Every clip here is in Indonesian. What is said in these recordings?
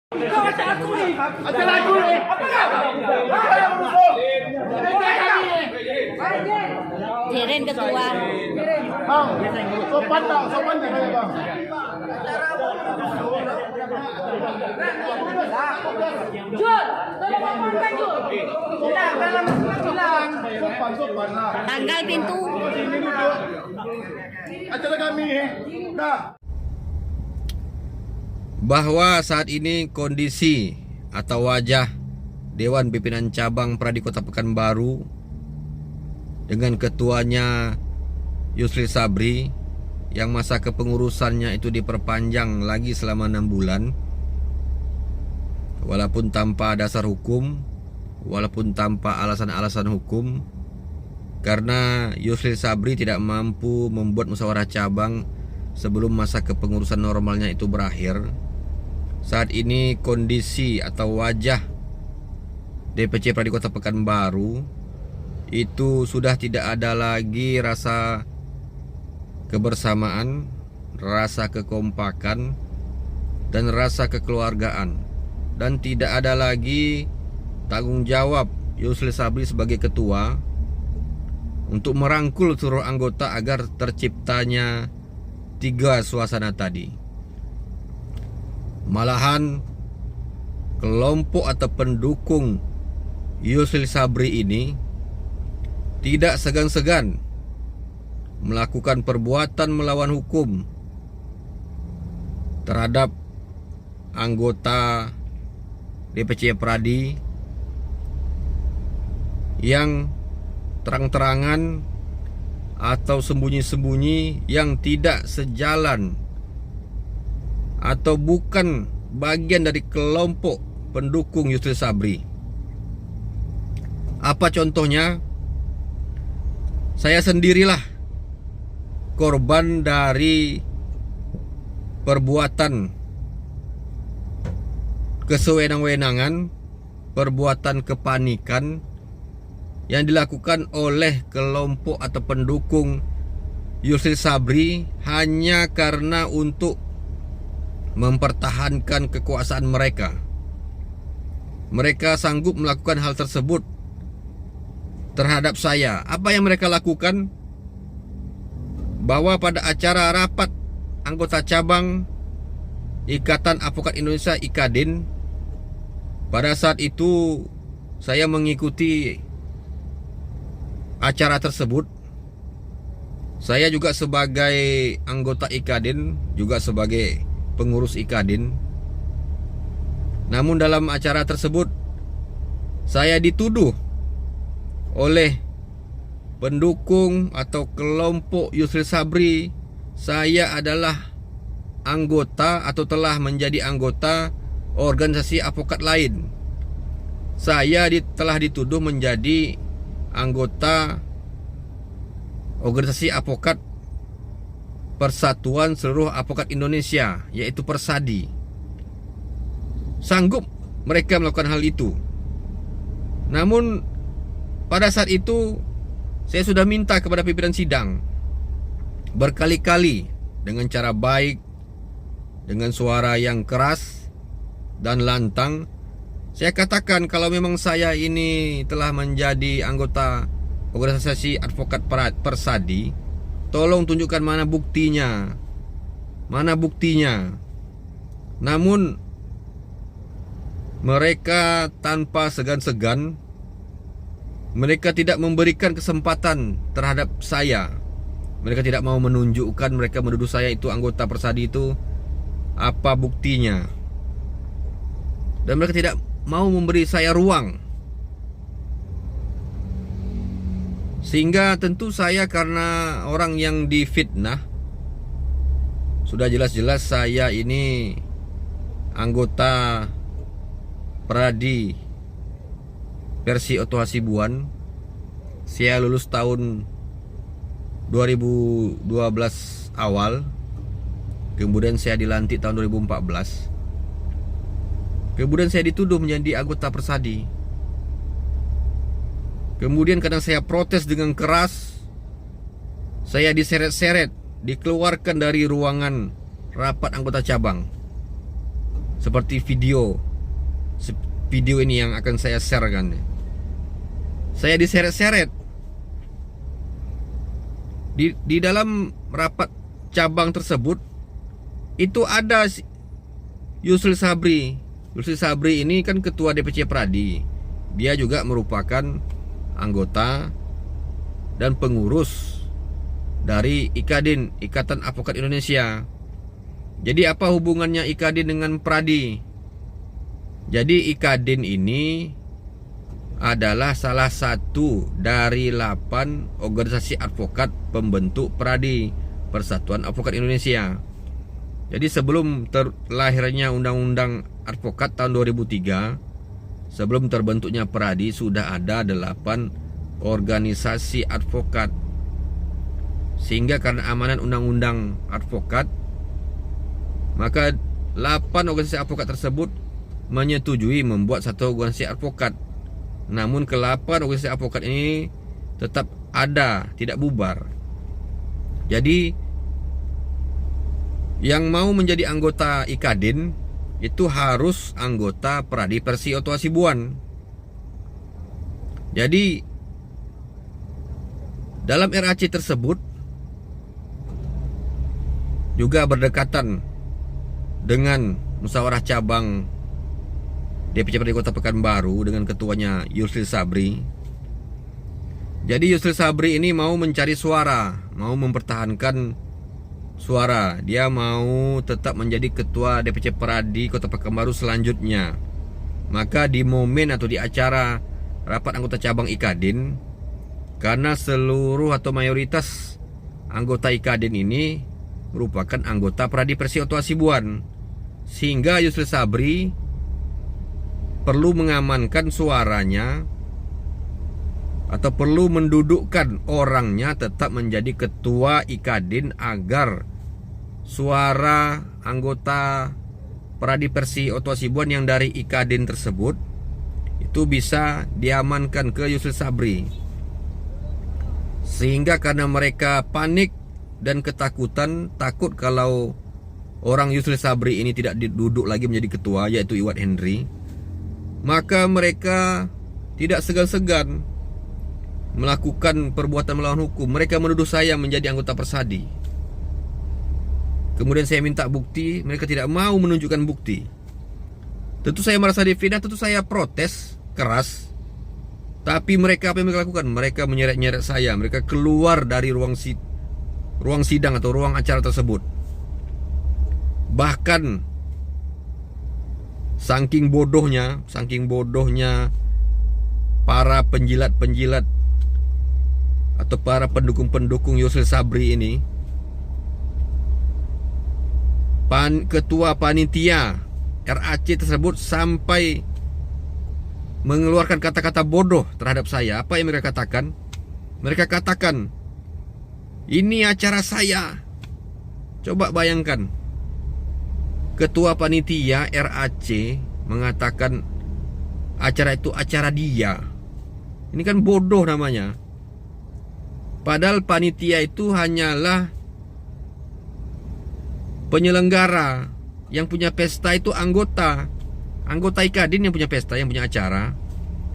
Ikaw at ako eh. At ako eh. Apa nga? Apa yang berusung? Jiren ketua. Bang, sopan tak? Sopan tak kaya bang? Jul, tolong amankan Jul. Bilang, bilang. Sopan lah. Tanggal pintu. Ini duduk. Acara kami dah. Bahwa saat ini kondisi atau wajah Dewan Pimpinan Cabang Pradi Kota Pekanbaru dengan ketuanya Yusril Sabri yang masa kepengurusannya itu diperpanjang lagi selama 6 bulan, walaupun tanpa dasar hukum, walaupun tanpa alasan-alasan hukum, karena Yusril Sabri tidak mampu membuat musyawarah cabang sebelum masa kepengurusan normalnya itu berakhir. Saat ini kondisi atau wajah DPC Pradi Kota Pekanbaru itu sudah tidak ada lagi rasa kebersamaan, rasa kekompakan, dan rasa kekeluargaan. Dan tidak ada lagi tanggung jawab Yusril Sabri sebagai ketua untuk merangkul seluruh anggota agar terciptanya 3 suasana tadi. Malahan kelompok atau pendukung Yusril Sabri ini tidak segan-segan melakukan perbuatan melawan hukum terhadap anggota DPC Pradi yang terang-terangan atau sembunyi-sembunyi, yang tidak sejalan atau bukan bagian dari kelompok pendukung Yusril Sabri. Apa contohnya? Saya sendirilah korban dari perbuatan kesewenang-wenangan, perbuatan kepanikan yang dilakukan oleh kelompok atau pendukung Yusril Sabri hanya karena untuk mempertahankan kekuasaan mereka. Mereka sanggup melakukan hal tersebut terhadap saya. Apa yang mereka lakukan? Bahwa pada acara rapat anggota cabang Ikatan Advokat Indonesia IKADIN, pada saat itu saya mengikuti acara tersebut. Saya juga sebagai anggota IKADIN, juga sebagai pengurus IKADIN. Namun dalam acara tersebut saya dituduh oleh pendukung atau kelompok Yusril Sabri saya adalah anggota atau telah menjadi anggota organisasi advokat lain. Saya telah dituduh menjadi anggota organisasi advokat Persatuan Seluruh Advokat Indonesia, yaitu Persadi. Sanggup mereka melakukan hal itu. Namun pada saat itu saya sudah minta kepada pimpinan sidang berkali-kali dengan cara baik, dengan suara yang keras dan lantang. Saya katakan kalau memang saya ini telah menjadi anggota organisasi advokat Persadi, tolong tunjukkan mana buktinya. Mana buktinya? Namun mereka tanpa segan-segan, mereka tidak memberikan kesempatan terhadap saya. Mereka tidak mau menunjukkan, mereka menuduh saya itu anggota Persadi itu apa buktinya. Dan mereka tidak mau memberi saya ruang. Sehingga tentu saya karena orang yang difitnah, sudah jelas-jelas saya ini anggota Pradi versi Oto Hasibuan. Saya lulus tahun 2012 awal. Kemudian saya dilantik tahun 2014. Kemudian saya dituduh menjadi anggota Persadi. Kemudian kadang saya protes dengan keras. Saya diseret-seret, dikeluarkan dari ruangan rapat anggota cabang. seperti video ini yang akan saya sharekan. Saya diseret-seret di dalam rapat cabang tersebut. Itu ada Yusril Sabri. Yusril Sabri ini kan ketua DPC Pradi. Dia juga merupakan anggota dan pengurus dari IKADIN, Ikatan Advokat Indonesia. Jadi apa hubungannya IKADIN dengan Pradi? Jadi IKADIN ini adalah salah satu dari 8 organisasi advokat pembentuk Pradi, Persatuan Advokat Indonesia. Jadi sebelum terlahirnya Undang-Undang Advokat tahun 2003, sebelum terbentuknya Pradi, sudah ada 8 organisasi advokat. Sehingga karena amanat Undang-Undang Advokat, maka 8 organisasi advokat tersebut menyetujui membuat satu organisasi advokat. Namun ke-8 organisasi advokat ini tetap ada, tidak bubar. Jadi yang mau menjadi anggota IKADIN itu harus anggota Pradi Persi Oto Hasibuan. Jadi dalam RAC tersebut juga berdekatan dengan musyawarah cabang DPC Pradi Kota Pekanbaru dengan ketuanya Yusril Sabri. Jadi Yusril Sabri ini mau mencari suara, mau mempertahankan suara. Dia mau tetap menjadi ketua DPC Pradi Kota Pekanbaru selanjutnya. Maka di momen atau di acara rapat anggota cabang IKADIN, karena seluruh atau mayoritas anggota IKADIN ini merupakan anggota Pradi Persi Oto Hasibuan, sehingga Yusril Sabri perlu mengamankan suaranya atau perlu mendudukkan orangnya tetap menjadi ketua IKADIN agar suara anggota Pradi Persi Oto Hasibuan yang dari IKADIN tersebut itu bisa diamankan ke Yusril Sabri. Sehingga karena mereka panik dan ketakutan, takut kalau orang Yusril Sabri ini tidak duduk lagi menjadi ketua, yaitu Iwan Henry, maka mereka tidak segan-segan melakukan perbuatan melawan hukum. Mereka menuduh saya menjadi anggota Persadi. Kemudian saya minta bukti, mereka tidak mau menunjukkan bukti. Tentu saya merasa difitnah, tentu saya protes keras. Tapi mereka apa yang mereka lakukan? Mereka menyeret-nyeret saya. Mereka keluar dari ruang sidang atau ruang acara tersebut. Bahkan saking bodohnya para penjilat-penjilat atau para pendukung-pendukung Yusril Sabri ini, ketua panitia RAC tersebut sampai mengeluarkan kata-kata bodoh terhadap saya. Apa yang mereka katakan? Mereka katakan, ini acara saya. Coba bayangkan, ketua panitia RAC mengatakan acara itu acara dia. Ini kan bodoh namanya. Padahal panitia itu hanyalah penyelenggara. Yang punya pesta itu anggota IKADIN yang punya pesta, yang punya acara.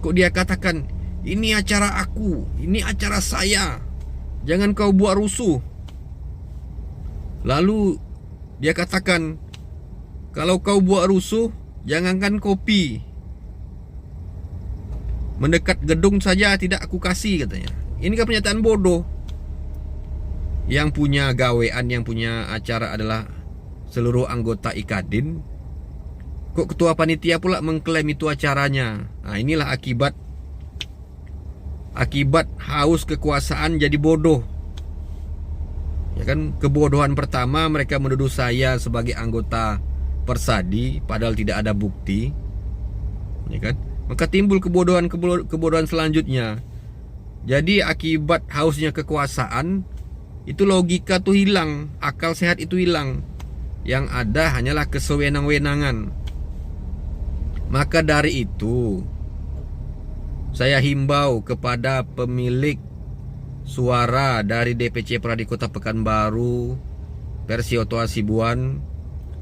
Kok dia katakan, ini acara aku, ini acara saya, jangan kau buat rusuh. Lalu dia katakan, kalau kau buat rusuh, jangankan kopi, mendekat gedung saja tidak aku kasih, katanya. Ini kan pernyataan bodoh. Yang punya gawean, yang punya acara adalah seluruh anggota IKADIN. Kok ketua panitia pula mengklaim itu acaranya? Nah, inilah akibat haus kekuasaan jadi bodoh. Ya kan, kebodohan pertama mereka menuduh saya sebagai anggota Persadi padahal tidak ada bukti. Ya kan? Maka timbul kebodohan selanjutnya. Jadi akibat hausnya kekuasaan itu logika tuh hilang, akal sehat itu hilang. Yang ada hanyalah kesewenang-wenangan. Maka dari itu saya himbau kepada pemilik suara dari DPC Pradi Kota Pekanbaru Persi Oto Hasibuan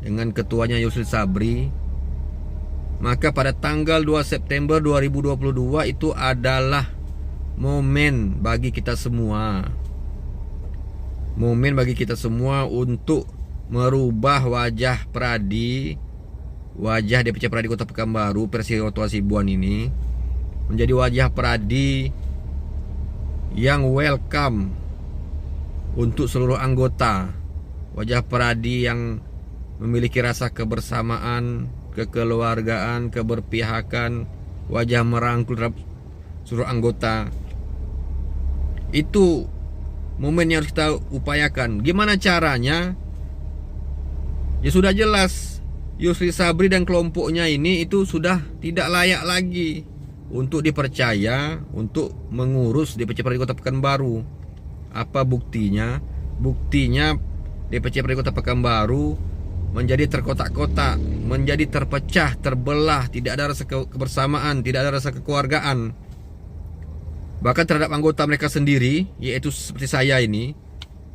dengan ketuanya Yusril Sabri, maka pada tanggal 2 September 2022 itu adalah momen bagi kita semua. Momen bagi kita semua untuk merubah wajah Pradi, wajah DPC Pradi Kota Pekanbaru versi Oto Hasibuan ini menjadi wajah Pradi yang welcome untuk seluruh anggota. Wajah Pradi yang memiliki rasa kebersamaan, kekeluargaan, keberpihakan, wajah merangkul terhadap seluruh anggota. Itu momen yang harus kita upayakan. Gimana caranya? Ya sudah jelas, Yusri Sabri dan kelompoknya ini itu sudah tidak layak lagi untuk dipercaya untuk mengurus DPC Pradi Kota Pekanbaru. Apa buktinya? Buktinya DPC Pradi Kota Pekanbaru menjadi terkotak-kotak, menjadi terpecah, terbelah, tidak ada rasa kebersamaan, tidak ada rasa kekeluargaan. Bahkan terhadap anggota mereka sendiri, yaitu seperti saya ini,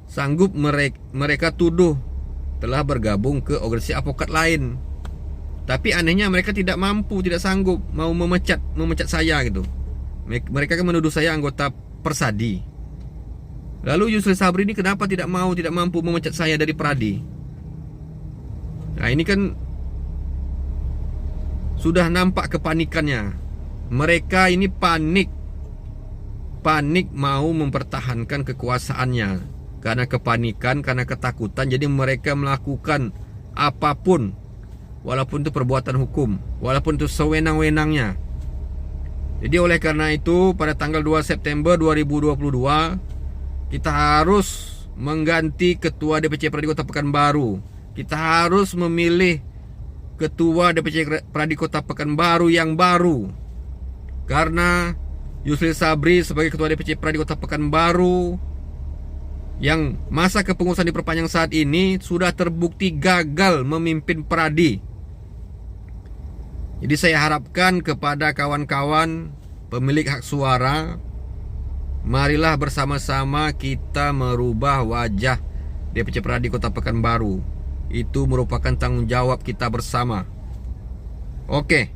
sanggup mereka tuduh telah bergabung ke organisasi advokat lain. Tapi anehnya mereka tidak mampu, tidak sanggup mau memecat saya gitu. Mereka kan menuduh saya anggota Persadi. Lalu Yusri Sabri ini kenapa tidak mampu memecat saya dari Pradi? Nah ini kan sudah nampak kepanikannya. Mereka ini panik mau mempertahankan kekuasaannya. Karena kepanikan, karena ketakutan, jadi mereka melakukan apapun, walaupun itu perbuatan hukum, walaupun itu sewenang-wenangnya. Jadi oleh karena itu pada tanggal 2 September 2022 kita harus mengganti ketua DPC Pradi Kota Pekanbaru. Kita harus memilih ketua DPC Pradi Kota Pekanbaru yang baru. Karena Yusri Sabri sebagai ketua DPC Pradi Kota Pekanbaru yang masa kepengurusan diperpanjang saat ini sudah terbukti gagal memimpin Pradi. Jadi saya harapkan kepada kawan-kawan pemilik hak suara, marilah bersama-sama kita merubah wajah DPC Pradi Kota Pekanbaru. Itu merupakan tanggung jawab kita bersama. Oke.